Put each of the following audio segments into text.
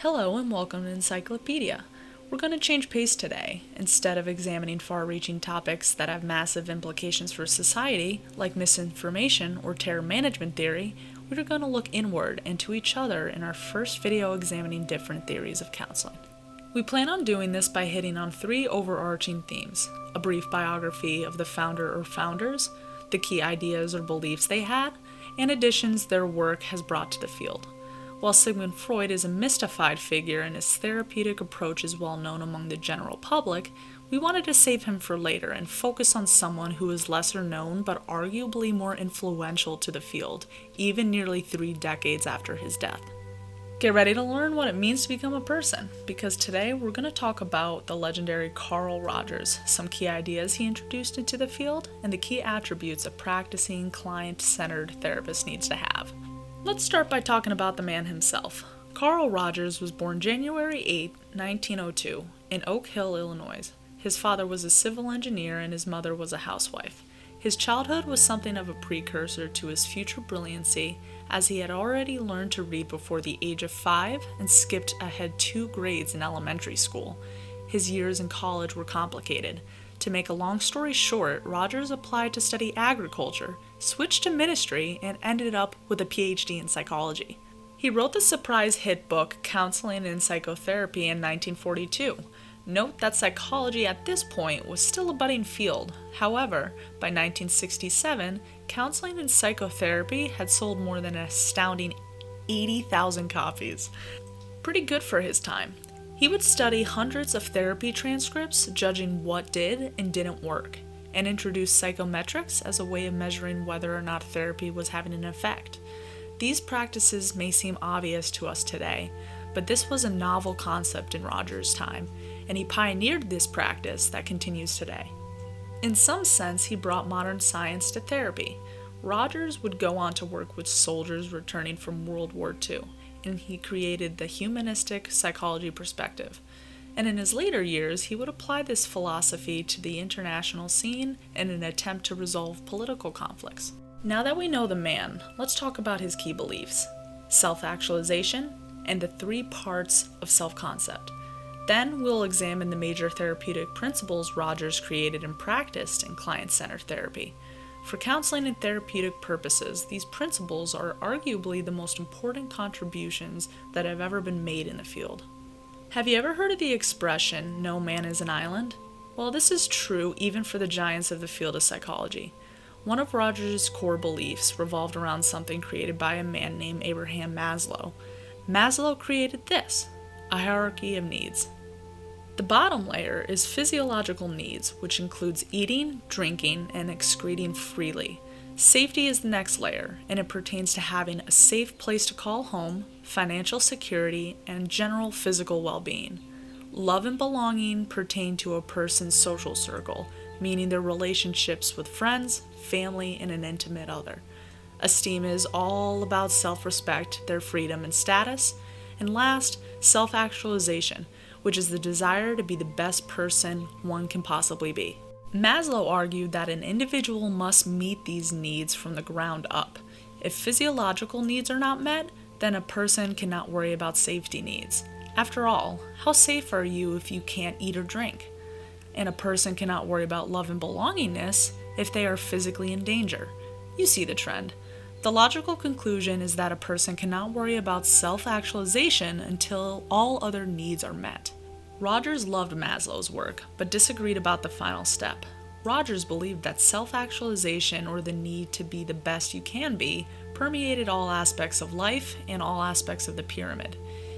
Hello and welcome to En-Psych-Lopedia. We're going to change pace today. Instead of examining far-reaching topics that have massive implications for society, like misinformation or terror management theory, we're going to look inward and to each other in our first video examining different theories of counseling. We plan on doing this by hitting on three overarching themes: a brief biography of the founder or founders, the key ideas or beliefs they had, and additions their work has brought to the field. While Sigmund Freud is a mystified figure and his therapeutic approach is well known among the general public, we wanted to save him for later and focus on someone who is lesser known but arguably more influential to the field, even nearly 3 decades after his death. Get ready to learn what it means to become a person, because today we're going to talk about the legendary Carl Rogers, some key ideas he introduced into the field, and the key attributes a practicing, client-centered therapist needs to have. Let's start by talking about the man himself. Carl Rogers was born January 8, 1902, in Oak Hill, Illinois. His father was a civil engineer and his mother was a housewife. His childhood was something of a precursor to his future brilliancy, as he had already learned to read before the age of 5 and skipped ahead 2 grades in elementary school. His years in college were complicated. To make a long story short, Rogers applied to study agriculture, switched to ministry, and ended up with a PhD in psychology. He wrote the surprise hit book Counseling and Psychotherapy in 1942. Note that psychology at this point was still a budding field. However, by 1967, counseling and psychotherapy had sold more than an astounding 80,000 copies. Pretty good for his time. He would study hundreds of therapy transcripts, judging what did and didn't work, and introduce psychometrics as a way of measuring whether or not therapy was having an effect. These practices may seem obvious to us today, but this was a novel concept in Rogers' time, and he pioneered this practice that continues today. In some sense, he brought modern science to therapy. Rogers would go on to work with soldiers returning from World War II, and he created the humanistic psychology perspective. And in his later years, he would apply this philosophy to the international scene in an attempt to resolve political conflicts. Now that we know the man, let's talk about his key beliefs: self-actualization and the 3 parts of self-concept. Then we'll examine the major therapeutic principles Rogers created and practiced in client-centered therapy. For counseling and therapeutic purposes, these principles are arguably the most important contributions that have ever been made in the field. Have you ever heard of the expression, "no man is an island"? Well, this is true even for the giants of the field of psychology. One of Rogers' core beliefs revolved around something created by a man named Abraham Maslow. Maslow created this: a hierarchy of needs. The bottom layer is physiological needs, which includes eating, drinking, and excreting freely. Safety is the next layer, and it pertains to having a safe place to call home, financial security, and general physical well-being. Love and belonging pertain to a person's social circle, meaning their relationships with friends, family, and an intimate other. Esteem is all about self-respect, their freedom and status. And last, self-actualization, which is the desire to be the best person one can possibly be. Maslow argued that an individual must meet these needs from the ground up. If physiological needs are not met, then a person cannot worry about safety needs. After all, how safe are you if you can't eat or drink? And a person cannot worry about love and belongingness if they are physically in danger. You see the trend. The logical conclusion is that a person cannot worry about self-actualization until all other needs are met. Rogers loved Maslow's work, but disagreed about the final step. Rogers believed that self-actualization, or the need to be the best you can be, permeated all aspects of life and all aspects of the pyramid.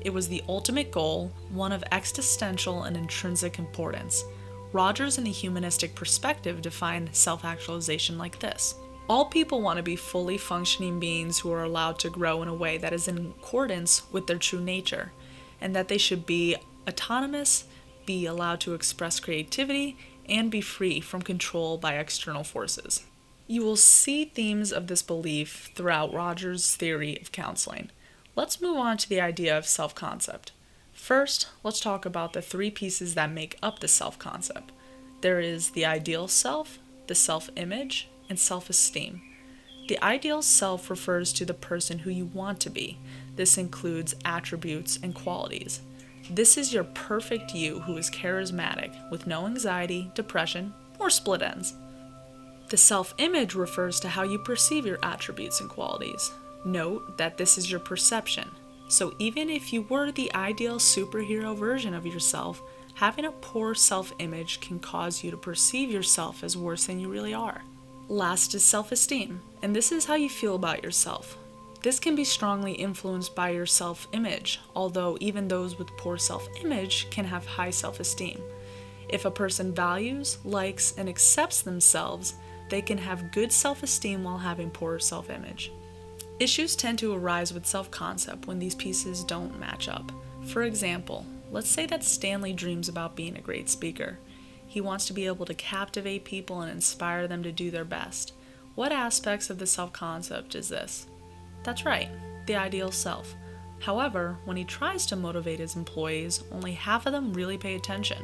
It was the ultimate goal, one of existential and intrinsic importance. Rogers, in the humanistic perspective, defined self-actualization like this: all people want to be fully functioning beings who are allowed to grow in a way that is in accordance with their true nature, and that they should be autonomous, be allowed to express creativity, and be free from control by external forces. You will see themes of this belief throughout Rogers' theory of counseling. Let's move on to the idea of self-concept. First, let's talk about the 3 pieces that make up the self-concept. There is the ideal self, the self-image, and self-esteem. The ideal self refers to the person who you want to be. This includes attributes and qualities. This is your perfect you who is charismatic, with no anxiety, depression, or split ends. The self-image refers to how you perceive your attributes and qualities. Note that this is your perception. So even if you were the ideal superhero version of yourself, having a poor self-image can cause you to perceive yourself as worse than you really are. Last is self-esteem, and this is how you feel about yourself. This can be strongly influenced by your self-image, although even those with poor self-image can have high self-esteem. If a person values, likes, and accepts themselves, they can have good self-esteem while having poor self-image. Issues tend to arise with self-concept when these pieces don't match up. For example, let's say that Stanley dreams about being a great speaker. He wants to be able to captivate people and inspire them to do their best. What aspects of the self-concept is this? That's right, the ideal self. However, when he tries to motivate his employees, only half of them really pay attention.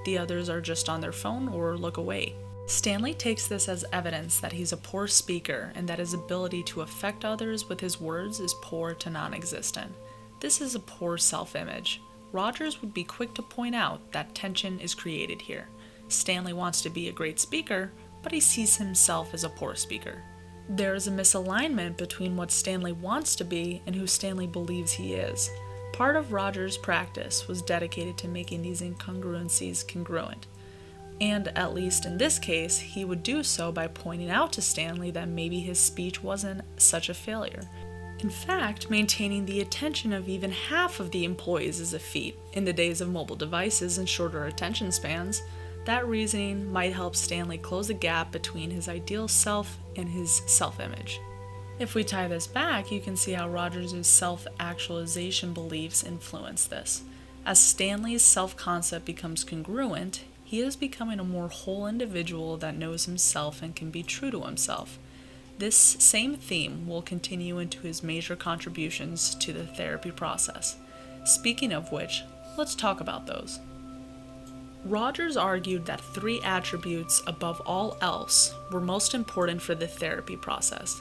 The others are just on their phone or look away. Stanley takes this as evidence that he's a poor speaker and that his ability to affect others with his words is poor to non-existent. This is a poor self-image. Rogers would be quick to point out that tension is created here. Stanley wants to be a great speaker, but he sees himself as a poor speaker. There is a misalignment between what Stanley wants to be and who Stanley believes he is. Part of Rogers' practice was dedicated to making these incongruencies congruent. And at least in this case, he would do so by pointing out to Stanley that maybe his speech wasn't such a failure. In fact, maintaining the attention of even half of the employees is a feat. In the days of mobile devices and shorter attention spans, that reasoning might help Stanley close the gap between his ideal self and his self-image. If we tie this back, you can see how Rogers' self-actualization beliefs influence this. As Stanley's self-concept becomes congruent, he is becoming a more whole individual that knows himself and can be true to himself. This same theme will continue into his major contributions to the therapy process. Speaking of which, let's talk about those. Rogers argued that 3 attributes above all else were most important for the therapy process.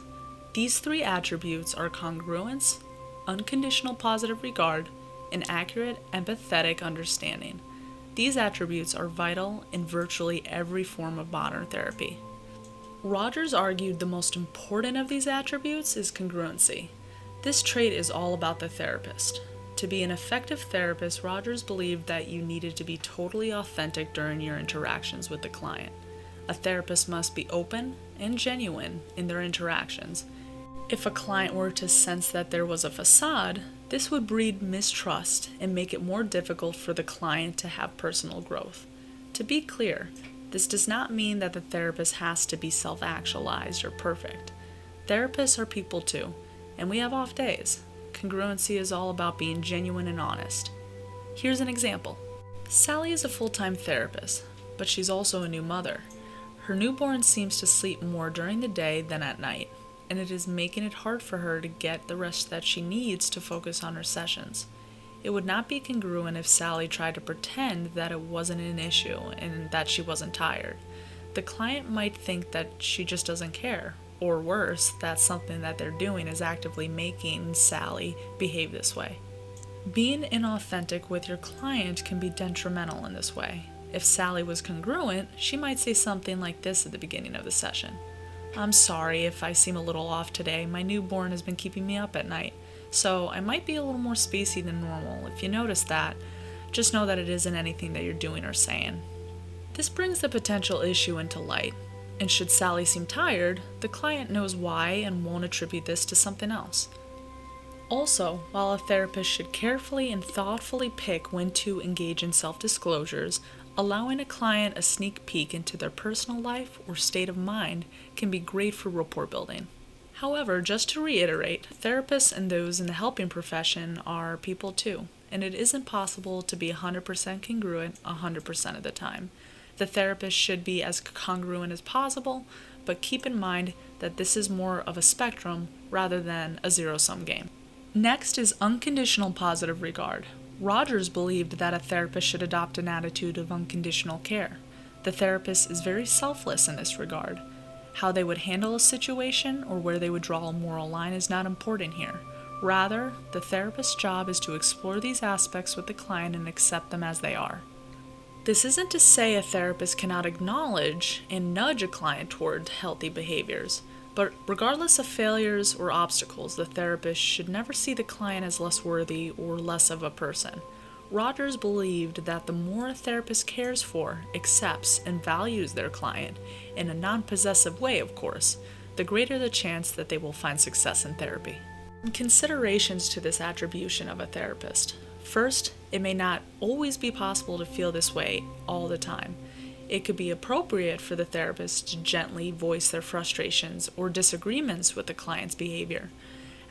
These 3 attributes are congruence, unconditional positive regard, and accurate empathetic understanding. These attributes are vital in virtually every form of modern therapy. Rogers argued the most important of these attributes is congruency. This trait is all about the therapist. To be an effective therapist, Rogers believed that you needed to be totally authentic during your interactions with the client. A therapist must be open and genuine in their interactions. If a client were to sense that there was a facade, this would breed mistrust and make it more difficult for the client to have personal growth. To be clear, this does not mean that the therapist has to be self-actualized or perfect. Therapists are people too, and we have off days. Congruency is all about being genuine and honest. Here's an example. Sally is a full-time therapist, but she's also a new mother. Her newborn seems to sleep more during the day than at night, and it is making it hard for her to get the rest that she needs to focus on her sessions. It would not be congruent if Sally tried to pretend that it wasn't an issue and that she wasn't tired. The client might think that she just doesn't care, or worse, that something that they're doing is actively making Sally behave this way. Being inauthentic with your client can be detrimental in this way. If Sally was congruent, she might say something like this at the beginning of the session. "I'm sorry if I seem a little off today. My newborn has been keeping me up at night, so I might be a little more spacey than normal. If you notice that, just know that it isn't anything that you're doing or saying." This brings the potential issue into light, and should Sally seem tired, the client knows why and won't attribute this to something else. Also, while a therapist should carefully and thoughtfully pick when to engage in self-disclosures, allowing a client a sneak peek into their personal life or state of mind can be great for rapport building. However, just to reiterate, therapists and those in the helping profession are people too, and it isn't possible to be 100% congruent 100% of the time. The therapist should be as congruent as possible, but keep in mind that this is more of a spectrum rather than a zero-sum game. Next is unconditional positive regard. Rogers believed that a therapist should adopt an attitude of unconditional care. The therapist is very selfless in this regard. How they would handle a situation or where they would draw a moral line is not important here. Rather, the therapist's job is to explore these aspects with the client and accept them as they are. This isn't to say a therapist cannot acknowledge and nudge a client toward healthy behaviors, but regardless of failures or obstacles, the therapist should never see the client as less worthy or less of a person. Rogers believed that the more a therapist cares for, accepts, and values their client, in a non-possessive way, of course, the greater the chance that they will find success in therapy. Considerations to this attribution of a therapist. First, it may not always be possible to feel this way all the time. It could be appropriate for the therapist to gently voice their frustrations or disagreements with the client's behavior,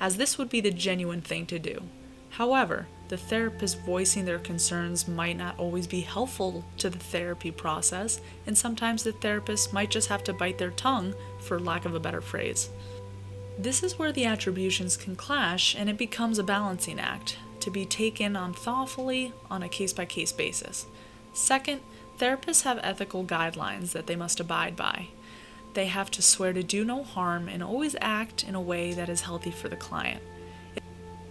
as this would be the genuine thing to do. However, the therapist voicing their concerns might not always be helpful to the therapy process, and sometimes the therapist might just have to bite their tongue, for lack of a better phrase. This is where the attributions can clash, and it becomes a balancing act, to be taken on thoughtfully on a case-by-case basis. Second, therapists have ethical guidelines that they must abide by. They have to swear to do no harm and always act in a way that is healthy for the client.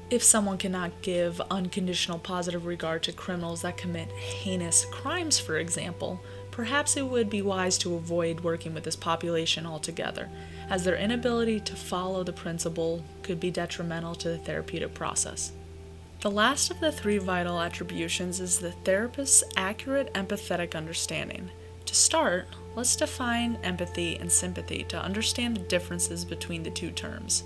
If someone cannot give unconditional positive regard to criminals that commit heinous crimes, for example, perhaps it would be wise to avoid working with this population altogether, as their inability to follow the principle could be detrimental to the therapeutic process. The last of the three vital attributions is the therapist's accurate empathetic understanding. To start, let's define empathy and sympathy to understand the differences between the two terms.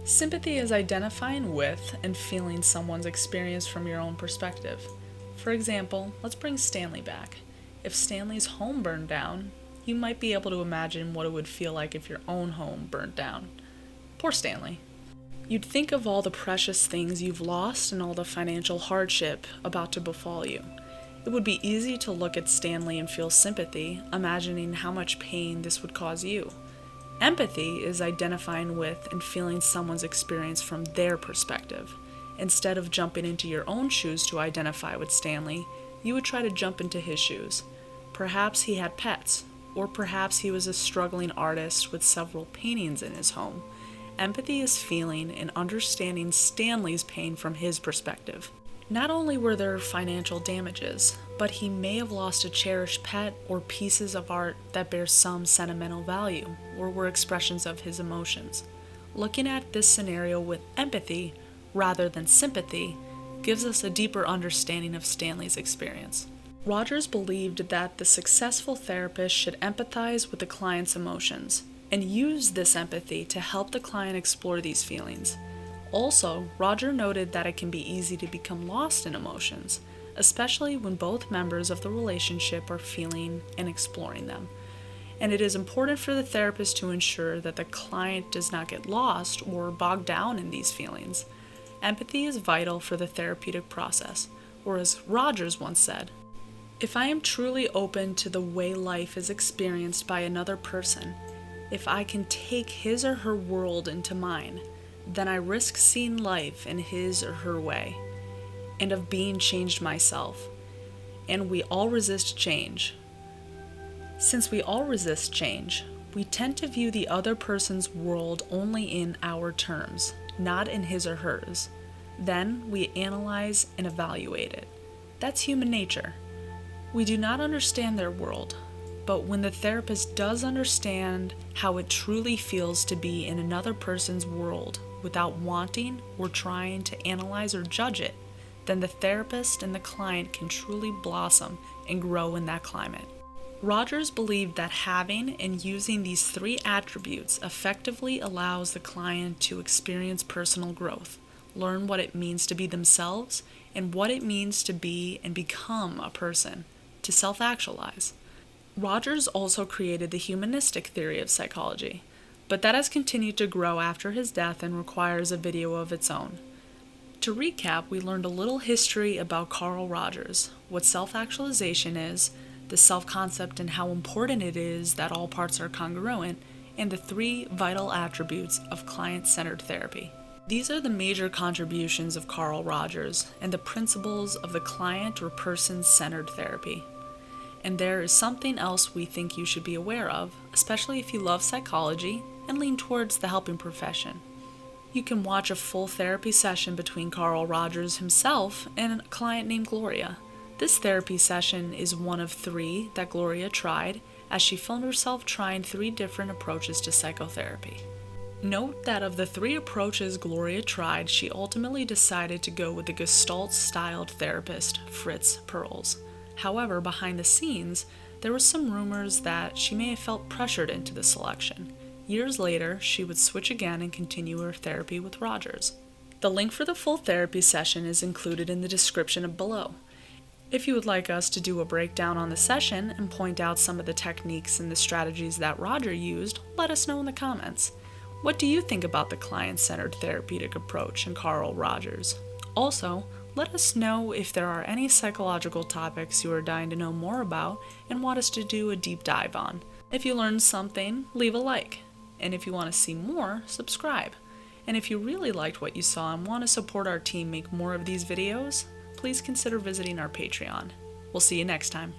Sympathy is identifying with and feeling someone's experience from your own perspective. For example, let's bring Stanley back. If Stanley's home burned down, you might be able to imagine what it would feel like if your own home burned down. Poor Stanley. You'd think of all the precious things you've lost and all the financial hardship about to befall you. It would be easy to look at Stanley and feel sympathy, imagining how much pain this would cause you. Empathy is identifying with and feeling someone's experience from their perspective. Instead of jumping into your own shoes to identify with Stanley, you would try to jump into his shoes. Perhaps he had pets, or perhaps he was a struggling artist with several paintings in his home. Empathy is feeling and understanding Stanley's pain from his perspective. Not only were there financial damages, but he may have lost a cherished pet or pieces of art that bear some sentimental value or were expressions of his emotions. Looking at this scenario with empathy rather than sympathy gives us a deeper understanding of Stanley's experience. Rogers believed that the successful therapist should empathize with the client's emotions and use this empathy to help the client explore these feelings. Also, Roger noted that it can be easy to become lost in emotions, especially when both members of the relationship are feeling and exploring them. And it is important for the therapist to ensure that the client does not get lost or bogged down in these feelings. Empathy is vital for the therapeutic process, or as Rogers once said, "If I am truly open to the way life is experienced by another person, if I can take his or her world into mine, then I risk seeing life in his or her way, and of being changed myself. And we all resist change. Since we all resist change, we tend to view the other person's world only in our terms, not in his or hers. Then we analyze and evaluate it. That's human nature. We do not understand their world, but when the therapist does understand how it truly feels to be in another person's world without wanting or trying to analyze or judge it, then the therapist and the client can truly blossom and grow in that climate." Rogers believed that having and using these three attributes effectively allows the client to experience personal growth, learn what it means to be themselves, and what it means to be and become a person, to self-actualize. Rogers also created the humanistic theory of psychology, but that has continued to grow after his death and requires a video of its own. To recap, we learned a little history about Carl Rogers, what self-actualization is, the self-concept and how important it is that all parts are congruent, and the three vital attributes of client-centered therapy. These are the major contributions of Carl Rogers and the principles of the client or person-centered therapy. And there is something else we think you should be aware of, especially if you love psychology and lean towards the helping profession. You can watch a full therapy session between Carl Rogers himself and a client named Gloria. This therapy session is one of 3 that Gloria tried, as she filmed herself trying 3 different approaches to psychotherapy. Note that of the 3 approaches Gloria tried, she ultimately decided to go with the Gestalt-styled therapist, Fritz Perls. However, behind the scenes, there was some rumors that she may have felt pressured into the selection. Years later, she would switch again and continue her therapy with Rogers. The link for the full therapy session is included in the description below. If you would like us to do a breakdown on the session and point out some of the techniques and the strategies that Roger used, let us know in the comments. What do you think about the client-centered therapeutic approach in Carl Rogers? Also, let us know if there are any psychological topics you are dying to know more about and want us to do a deep dive on. If you learned something, leave a like. And if you want to see more, subscribe. And if you really liked what you saw and want to support our team make more of these videos, please consider visiting our Patreon. We'll see you next time.